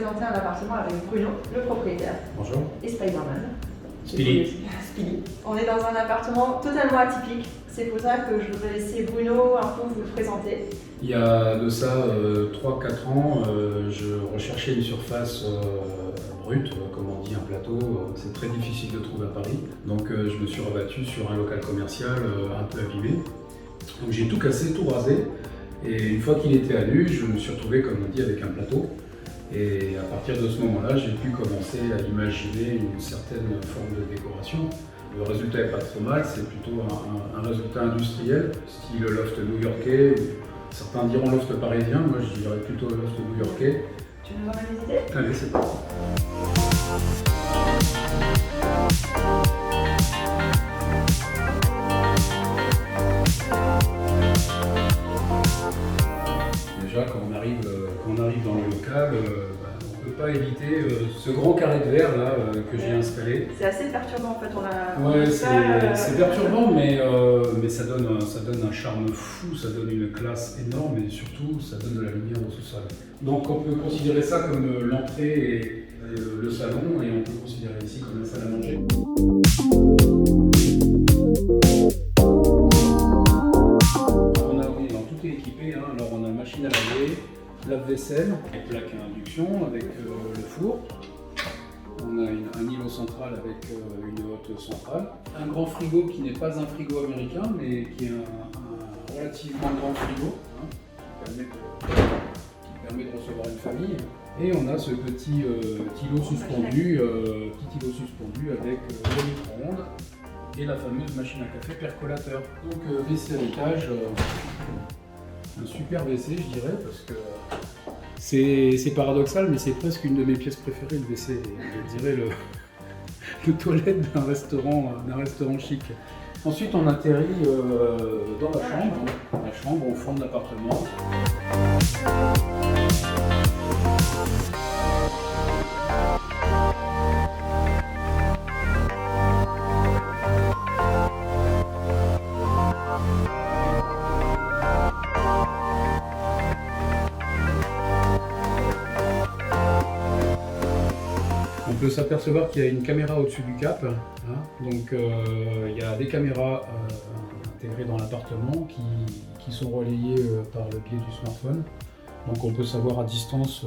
présenter un appartement avec Bruno, le propriétaire. Bonjour. Et Spider-Man. Spilly. Spilly. On est dans un appartement totalement atypique. C'est pour ça que je voudrais laisser Bruno un peu vous le présenter. Il y a de ça 3-4 ans, je recherchais une surface brute, comme on dit, un plateau. C'est très difficile de trouver à Paris. Donc je me suis rabattu sur un local commercial un peu abîmé. Donc j'ai tout cassé, tout rasé. Et une fois qu'il était à nu, je me suis retrouvé, comme on dit, avec un plateau. Et à partir de ce moment-là, j'ai pu commencer à imaginer une certaine forme de décoration. Le résultat n'est pas trop mal, c'est plutôt un résultat industriel, style loft new-yorkais. Certains diront loft parisien, moi je dirais plutôt loft new-yorkais. Tu veux voir mes idées? Allez, c'est parti. Déjà, quand on arrive dans le local, on ne peut pas éviter ce grand carré de verre là que j'ai installé. C'est assez perturbant en fait. Ouais, c'est perturbant, mais ça donne un charme fou, ça donne une classe énorme et surtout ça donne de la lumière au sous-sol. Donc on peut considérer ça comme l'entrée et le salon, et on peut considérer ici comme la salle à manger. Tout est équipé, hein. Alors on a machine à laver, lave-vaisselle, plaque à induction avec le four. On a un îlot central avec une hotte centrale. Un grand frigo qui n'est pas un frigo américain, mais qui est un relativement grand frigo, hein, qui permet de recevoir une famille. Et on a ce petit îlot suspendu, avec le micro-ondes et la fameuse machine à café percolateur. Donc WC à l'étage, un super WC je dirais, parce que c'est paradoxal, mais c'est presque une de mes pièces préférées, le WC. Je dirais le toilette d'un restaurant chic. Ensuite, on atterrit dans la chambre au fond de l'appartement. On peut s'apercevoir qu'il y a une caméra au-dessus du cap, hein. Donc il y a des caméras intégrées dans l'appartement qui sont relayées par le biais du smartphone. Donc on peut savoir à distance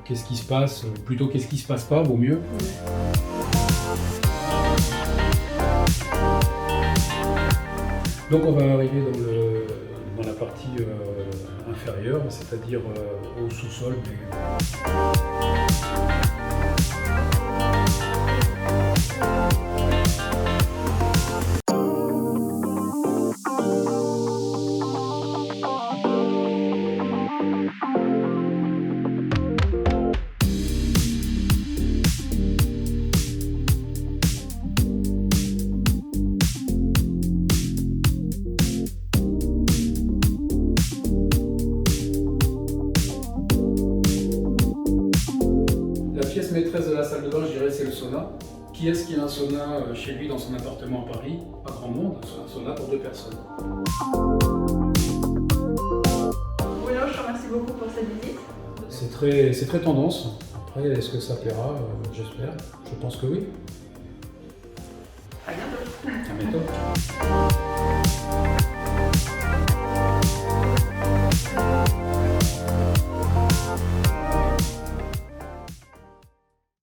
qu'est-ce qui se passe, plutôt qu'est-ce qui se passe pas, vaut mieux. Donc on va arriver dans la partie inférieure, c'est-à-dire au sous-sol. La pièce maîtresse de la salle de bain, je dirais, c'est le sauna. Qui est-ce qui a un sauna chez lui dans son appartement à Paris? Pas grand monde, un sauna pour 2 personnes. Bruno, je te remercie beaucoup pour cette visite. C'est très tendance. Après, est-ce que ça plaira? J'espère. Je pense que oui. À bientôt. À bientôt.